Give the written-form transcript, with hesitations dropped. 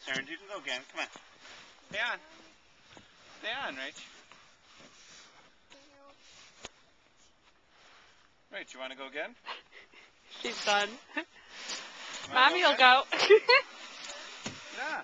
turns. You can go again. Come on. Stay on. Stay on, Rach. Rach, you want to go again? She's done. You wanna Mommy will again? go. Get on.